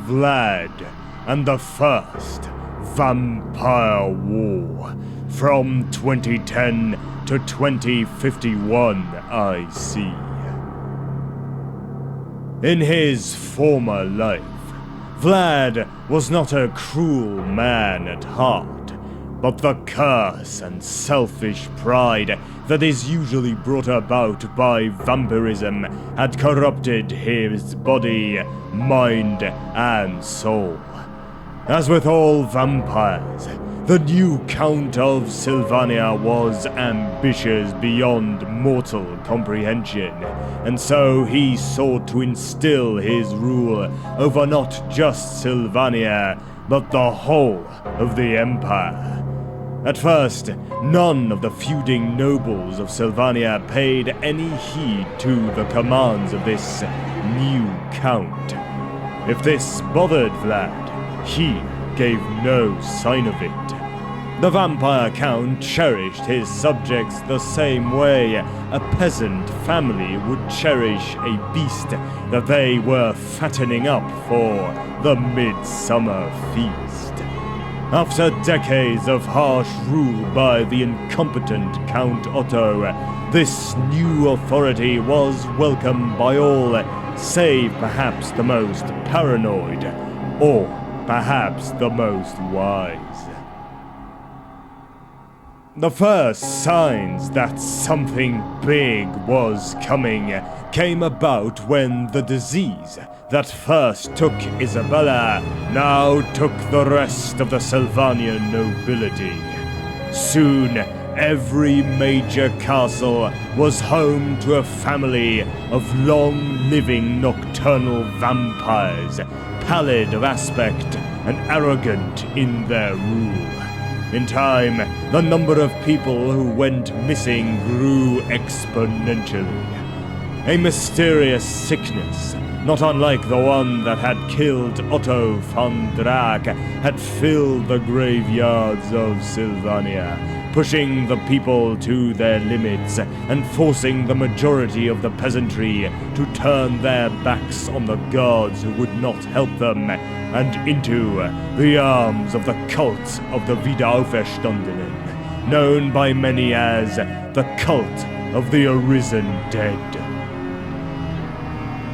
Vlad and the First Vampire War from 2010 to 2051 IC. In his former life, Vlad was not a cruel man at heart, but the curse and selfish pride that is usually brought about by vampirism had corrupted his body, mind, and soul. As with all vampires, the new Count of Sylvania was ambitious beyond mortal comprehension, and so he sought to instill his rule over not just Sylvania, but the whole of the Empire. At first, none of the feuding nobles of Sylvania paid any heed to the commands of this new Count. If this bothered Vlad, he gave no sign of it. The Vampire Count cherished his subjects the same way a peasant family would cherish a beast that they were fattening up for the midsummer feast. After decades of harsh rule by the incompetent Count Otto, this new authority was welcomed by all, save perhaps the most paranoid, or perhaps the most wise. The first signs that something big was coming came about when the disease that first took Isabella now took the rest of the Sylvanian nobility. Soon, every major castle was home to a family of long-living nocturnal vampires, pallid of aspect and arrogant in their rule. In time, the number of people who went missing grew exponentially. A mysterious sickness, not unlike the one that had killed Otto von Draak, had filled the graveyards of Sylvania, pushing the people to their limits and forcing the majority of the peasantry to turn their backs on the gods who would not help them and into the arms of the cult of the Wiederauferstandenen, known by many as the cult of the arisen dead.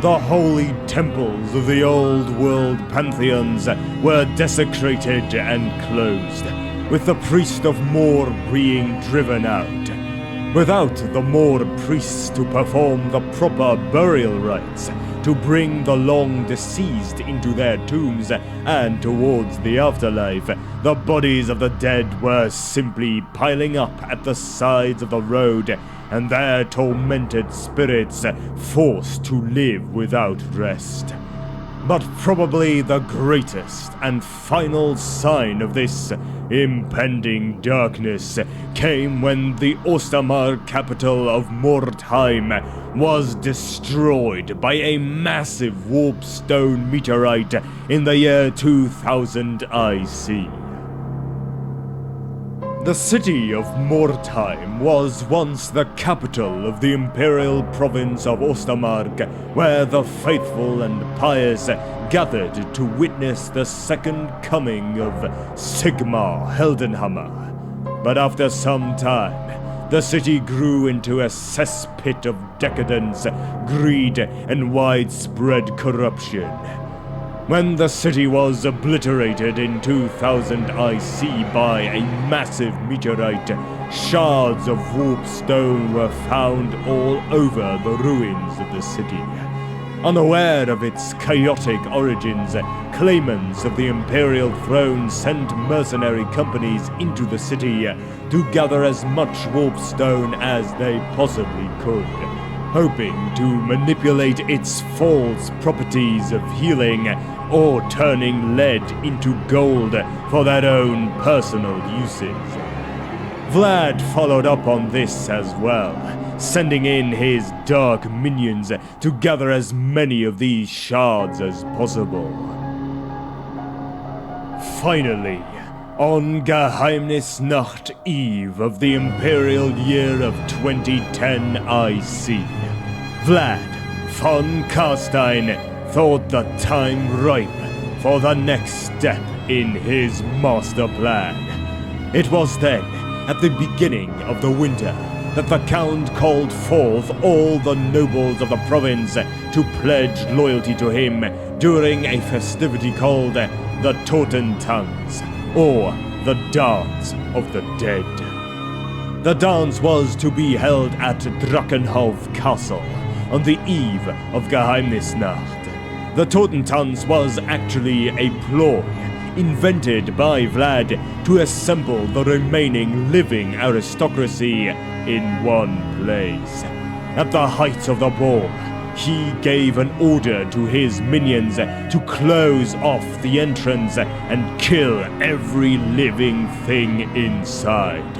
The holy temples of the old world pantheons were desecrated and closed, with the priest of Mor being driven out. Without the Mor priests to perform the proper burial rites, to bring the long deceased into their tombs and towards the afterlife, the bodies of the dead were simply piling up at the sides of the road, and their tormented spirits forced to live without rest. But probably the greatest and final sign of this impending darkness came when the Ostermark capital of Mordheim was destroyed by a massive warpstone meteorite in the year 2000 IC. The city of Mordheim was once the capital of the imperial province of Ostermark, where the faithful and pious gathered to witness the second coming of Sigmar Heldenhammer. But after some time, the city grew into a cesspit of decadence, greed, and widespread corruption. When the city was obliterated in 2000 IC by a massive meteorite, shards of warpstone were found all over the ruins of the city. Unaware of its chaotic origins, claimants of the imperial throne sent mercenary companies into the city to gather as much warpstone as they possibly could, hoping to manipulate its false properties of healing or turning lead into gold for their own personal uses. Vlad followed up on this as well, sending in his dark minions to gather as many of these shards as possible. Finally, on Geheimnisnacht Eve of the Imperial Year of 2010 IC, Vlad von CARSTEIN thought the time ripe for the next step in his master plan. It was then, at the beginning of the winter, that the Count called forth all the nobles of the province to pledge loyalty to him during a festivity called the Totentanz, or the Dance of the Dead. The dance was to be held at Drachenhof Castle on the eve of Geheimnisnacht. The Totentanz was actually a ploy invented by Vlad to assemble the remaining living aristocracy in one place. At the height of the ball, he gave an order to his minions to close off the entrance and kill every living thing inside.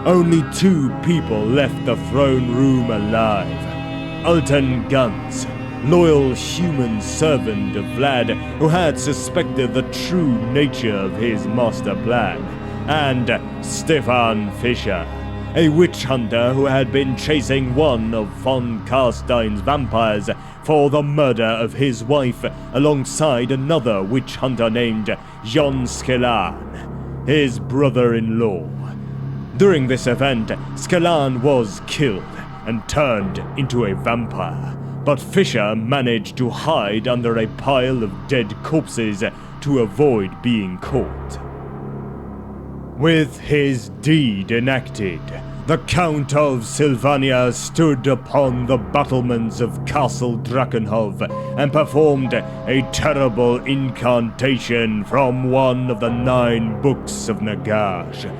Only 2 people left the throne room alive. Alten Guns, loyal human servant of Vlad who had suspected the true nature of his master plan, and Stefan Fischer, a witch hunter who had been chasing one of von CARSTEIN's vampires for the murder of his wife alongside another witch hunter named Jon Skelan, his brother-in-law. During this event, Skelan was killed and turned into a vampire, but Fischer managed to hide under a pile of dead corpses to avoid being caught. With his deed enacted, the Count of Sylvania stood upon the battlements of Castle Drachenhof and performed a terrible incantation from one of the 9 books of Nagash.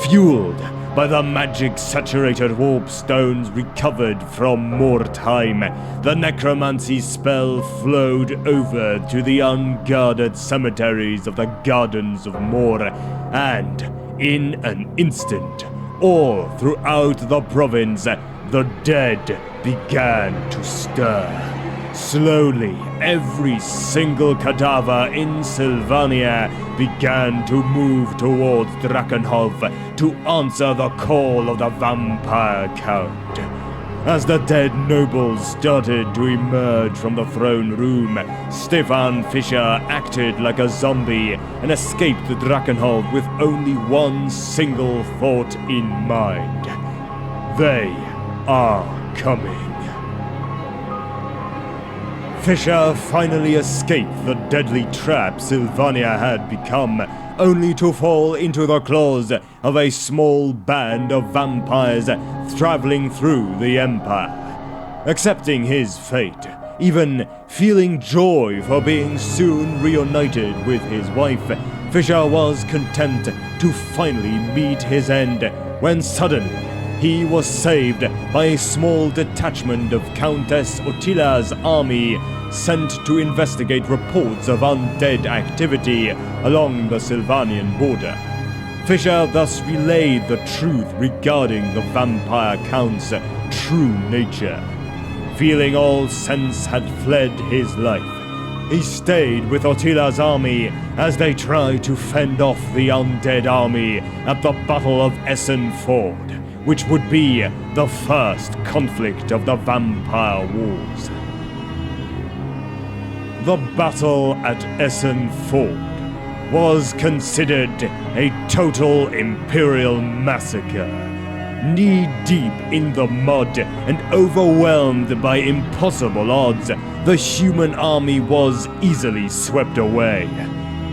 Fueled by the magic-saturated warp stones recovered from Mordheim, the necromancy spell flowed over to the unguarded cemeteries of the Gardens of Mor, and, in an instant, all throughout the province, the dead began to stir. Slowly, every single cadaver in Sylvania began to move towards Drachenhof to answer the call of the Vampire Count. As the dead nobles started to emerge from the throne room, Stefan Fischer acted like a zombie and escaped Drachenhof with only one single thought in mind. They are coming. Fischer finally escaped the deadly trap Sylvania had become, only to fall into the claws of a small band of vampires traveling through the Empire. Accepting his fate, even feeling joy for being soon reunited with his wife, Fischer was content to finally meet his end when suddenly he was saved by a small detachment of Countess Ottila's army sent to investigate reports of undead activity along the Sylvanian border. Fischer thus relayed the truth regarding the Vampire Count's true nature. Feeling all sense had fled his life, he stayed with Ottila's army as they tried to fend off the undead army at the Battle of Essen Ford, which would be the first conflict of the Vampire Wars. The battle at Essen Ford was considered a total Imperial massacre. Knee-deep in the mud and overwhelmed by impossible odds, the human army was easily swept away.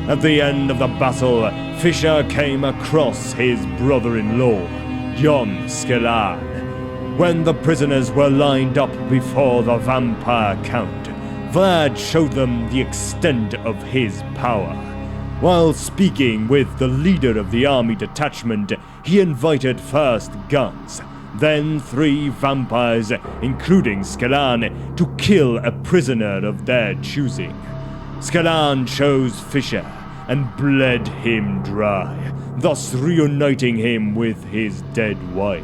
At the end of the battle, Fischer came across his brother-in-law, Jon Skelan. When the prisoners were lined up before the Vampire Count, Vlad showed them the extent of his power. While speaking with the leader of the army detachment, he invited first Guns, then 3 vampires, including Skelan, to kill a prisoner of their choosing. Skelan chose Fischer and bled him dry, thus reuniting him with his dead wife.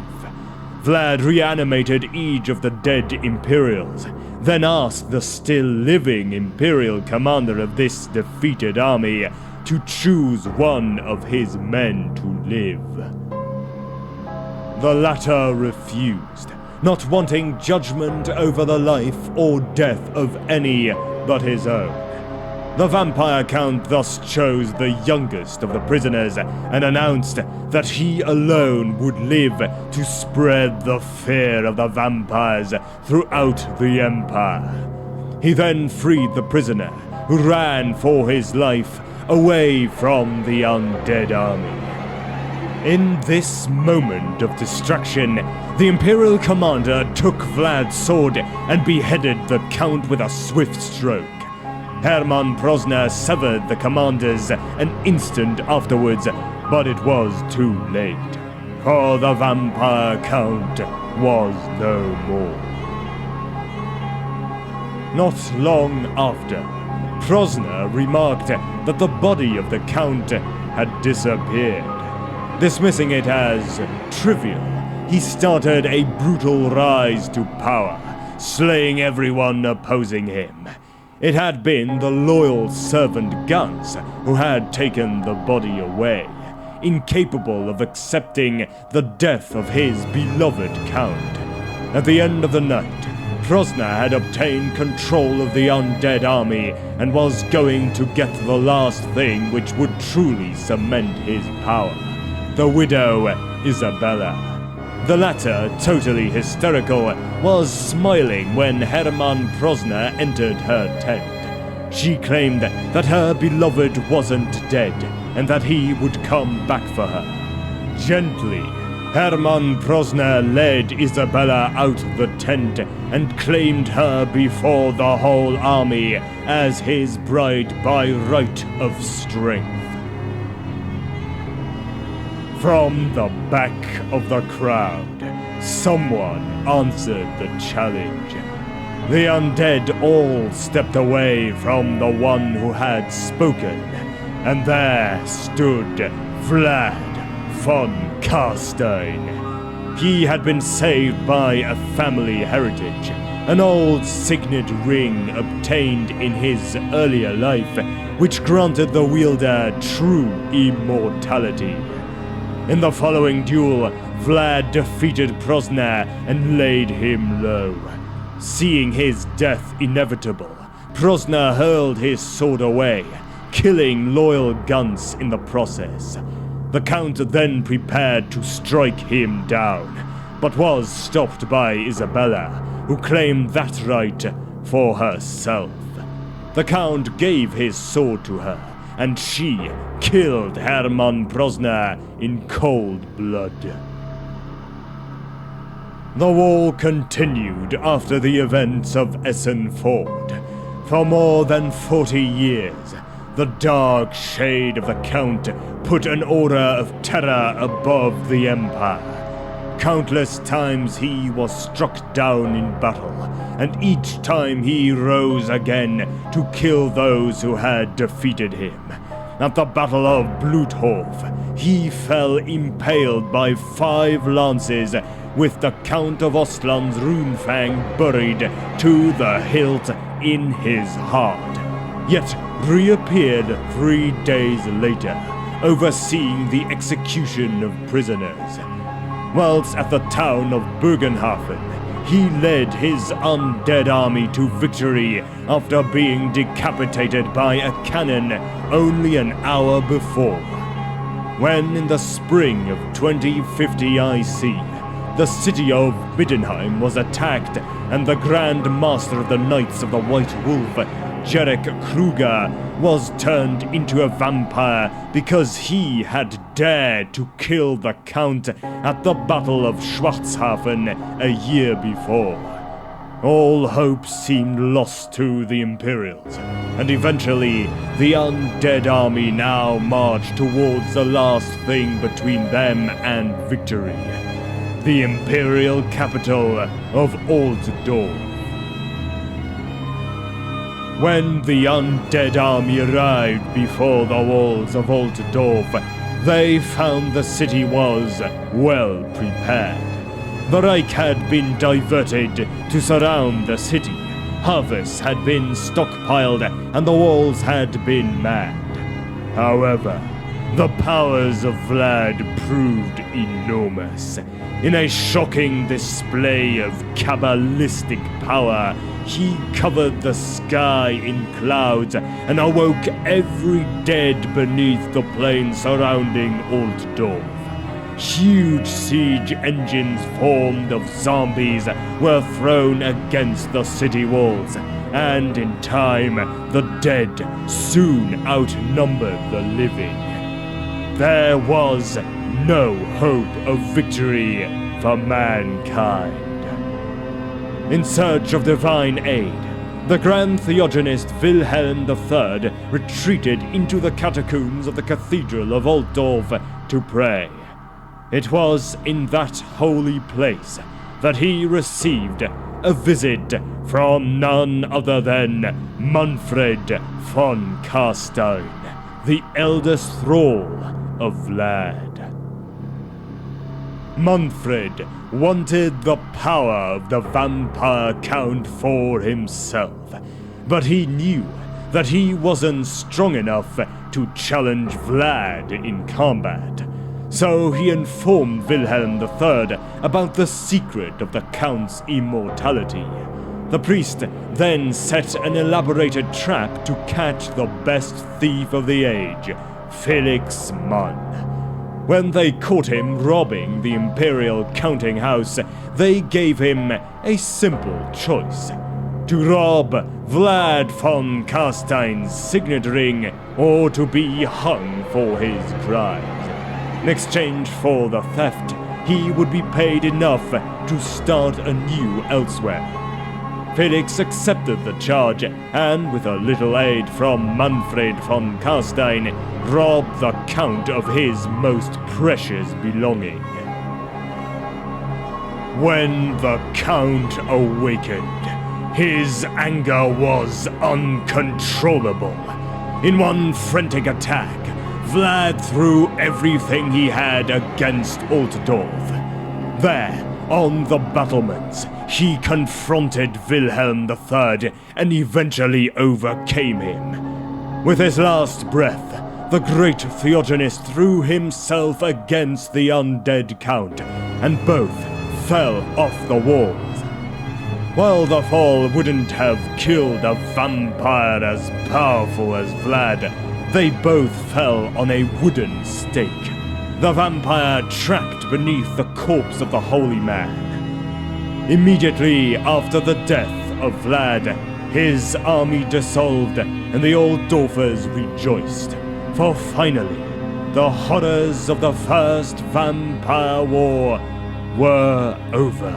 Vlad reanimated each of the dead Imperials, then asked the still living Imperial commander of this defeated army to choose one of his men to live. The latter refused, not wanting judgment over the life or death of any but his own. The vampire count thus chose the youngest of the prisoners and announced that he alone would live to spread the fear of the vampires throughout the empire. He then freed the prisoner, who ran for his life away from the undead army. In this moment of distraction, the Imperial commander took Vlad's sword and beheaded the Count with a swift stroke. Hermann Prosner severed the commanders an instant afterwards, but it was too late, for the Vampire Count was no more. Not long after, Prosner remarked that the body of the Count had disappeared. Dismissing it as trivial, he started a brutal rise to power, slaying everyone opposing him. It had been the loyal servant Gans who had taken the body away, incapable of accepting the death of his beloved Count. At the end of the night, Prosner had obtained control of the undead army and was going to get the last thing which would truly cement his power: the widow Isabella. The latter, totally hysterical, was smiling when Hermann Prosner entered her tent. She claimed that her beloved wasn't dead and that he would come back for her. Gently, Hermann Prosner led Isabella out of the tent and claimed her before the whole army as his bride by right of strength. From the back of the crowd, someone answered the challenge. The undead all stepped away from the one who had spoken, and there stood Vlad von CARSTEIN. He had been saved by a family heritage, an old signet ring obtained in his earlier life, which granted the wielder true immortality. In the following duel, Vlad defeated Prosner and laid him low. Seeing his death inevitable, Prosner hurled his sword away, killing loyal Gans in the process. The Count then prepared to strike him down, but was stopped by Isabella, who claimed that right for herself. The Count gave his sword to her, and she killed Hermann Prosner in cold blood. The war continued after the events of Essen Ford. For more than 40 years, the dark shade of the Count put an aura of terror above the Empire. Countless times he was struck down in battle, and each time he rose again to kill those who had defeated him. At the Battle of Bluthof, he fell impaled by 5 lances, with the Count of Ostland's runefang buried to the hilt in his heart, yet reappeared 3 days later, overseeing the execution of prisoners. Whilst at the town of Bergenhafen, he led his undead army to victory after being decapitated by a cannon only an hour before. When in the spring of 2050 IC, the city of Middenheim was attacked and the Grand Master of the Knights of the White Wolf, Jarek Kruger, was turned into a vampire because he had dared to kill the Count at the Battle of Schwarzhafen a year before. All hope seemed lost to the Imperials, and eventually the undead army now marched towards the last thing between them and victory: the Imperial capital of Altdorf. When the undead army arrived before the walls of Altdorf, they found the city was well prepared. The Reich had been diverted to surround the city, harvests had been stockpiled, and the walls had been manned. However, The powers of Vlad proved enormous. In a shocking display of Kabbalistic power, he covered the sky in clouds and awoke every dead beneath the plain surrounding Altdorf. Huge siege engines formed of zombies were thrown against the city walls, and in time, the dead soon outnumbered the living. There was no hope of victory for mankind. In search of divine aid, the Grand Theogenist Wilhelm III retreated into the catacombs of the Cathedral of Altdorf to pray. It was in that holy place that he received a visit from none other than Manfred von CARSTEIN, the eldest thrall of Vlad. Manfred wanted the power of the Vampire Count for himself, but he knew that he wasn't strong enough to challenge Vlad in combat. So he informed Wilhelm III about the secret of the Count's immortality. The priest then set an elaborated trap to catch the best thief of the age, Felix Mann. When they caught him robbing the Imperial counting house, they gave him a simple choice: to rob Vlad von CARSTEIN's signet ring or to be hung for his crimes. In exchange for the theft, he would be paid enough to start anew elsewhere. Felix accepted the charge, and with a little aid from Manfred von CARSTEIN, robbed the Count of his most precious belonging. When the Count awakened, his anger was uncontrollable. In one frantic attack, Vlad threw everything he had against Altdorf. There, on the battlements, he confronted Wilhelm III and eventually overcame him. With his last breath, the great Theogenist threw himself against the undead Count, and both fell off the walls. While the fall wouldn't have killed a vampire as powerful as Vlad, they both fell on a wooden stake, the vampire trapped beneath the corpse of the holy man. Immediately after the death of Vlad, his army dissolved and the Altdorfers rejoiced, for finally, the horrors of the First Vampire War were over.